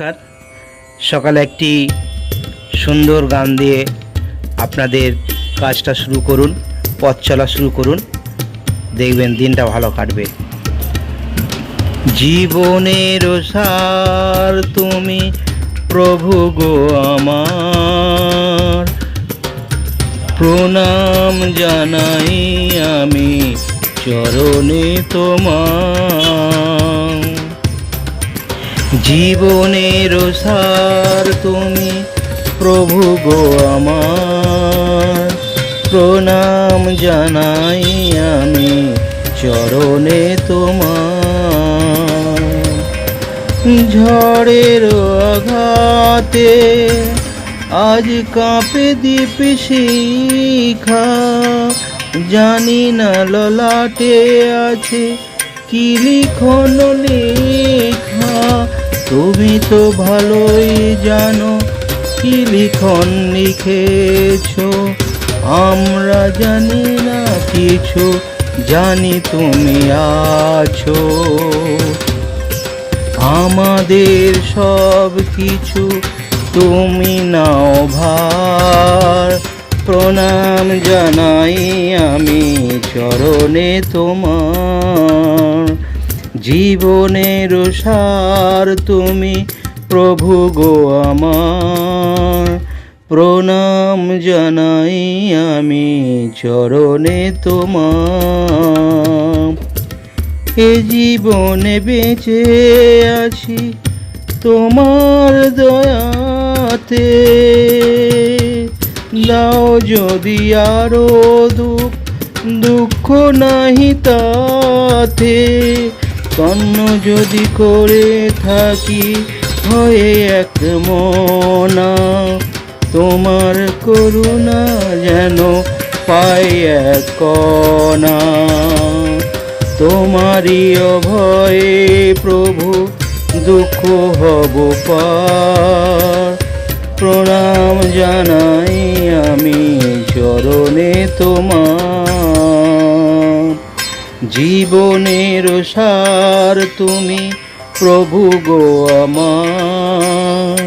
নমস্কার। সকালে একটি সুন্দর গান দিয়ে আপনাদের কাজটা শুরু করুন, পথ চলা শুরু করুন, দেখবেন দিনটা ভালো কাটবে। জীবনের সার তুমি প্রভু গো আমার, প্রণাম জানাই আমি চরণে তোমার। জীবনের সার তুমি প্রভু গো আমার, প্রণাম জানাই আমি চরণে তোমার। ঝড়ের আঘাতে আজ কাঁপে দ্বীপ শিখা, জানি না ললাটে আছে কি লিখন লেখা। তুমি তো ভালোই জানো কি লিখন লিখেছো, আমরা জানি না কিছু, জানি তুমি আছো। আমাদের সব কিছু তুমি নাও ভার, প্রণাম জানাই আমি চরণে তোমার। জীবনের সার তুমি প্রভু গো আমার, প্রণাম জানাই আমি চরণে তোমার। এ জীবনে বেঁচে আছি তোমার দয়াতে, দাও যদি আরো দুঃখ নাহি তাতে। তন্ন যদি করে থাকি হয়ে এক মনা, তোমার করুণা যেন পাই এক কণা। তোমারই অভয়ে প্রভু দুঃখ হব পার, প্রণাম জানাই আমি চরণে তোমার। জীবনের সার তুমি প্রভু গো আমার,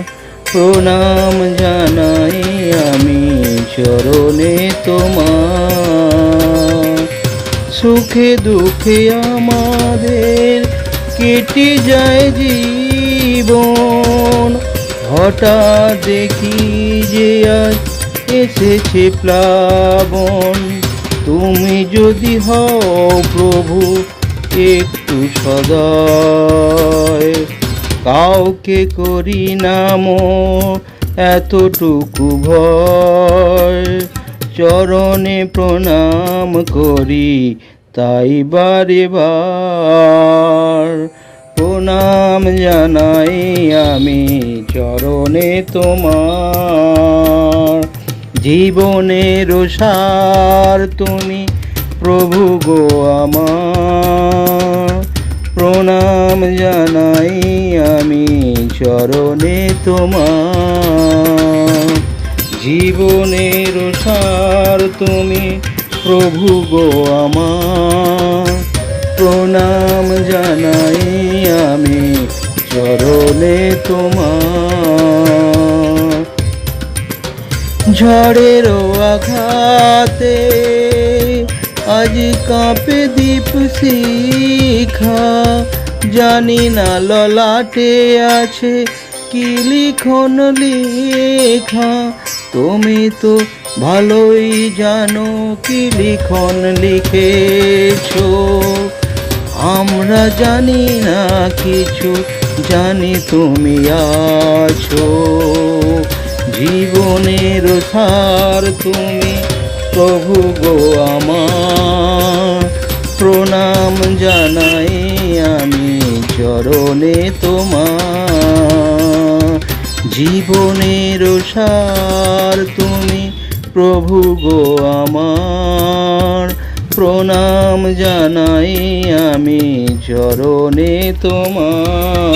প্রণাম জানাই আমি চরণে তোমার। সুখে দুঃখে আমাদের কেটে যায় জীবন, হঠাৎ দেখি যে আজ এসেছে প্লাবন। তুমি যদি হও প্রভু একটু সদয়, কাউকে করি না মোর এতটুকু ভয়। চরণে প্রণাম করি তাই বারে বার, প্রণাম জানাই আমি চরণে তোমার। জীবনের সার তুমি প্রভু গো আমার, প্রণাম জানাই আমি চরণে তোমার। জীবনের সার তুমি প্রভু গো আমার, প্রণাম জানাই আমি চরণে তোমার। ঝড়ের আঘাতে আজ কাঁপে দ্বীপ শিখা, জানি না ললাটে আছে কি লিখন লেখা। তুমি তো ভালোই জানো কি লিখন লিখেছো, আমরা জানি না কিছু, জানি তুমি আছো। জীবনের সার তুমি প্রভু গো আমার, প্রণাম জানাই আমি চরণে তোমার। জীবনের সার তুমি প্রভু গো আমার, প্রণাম জানাই আমি চরণে তোমার।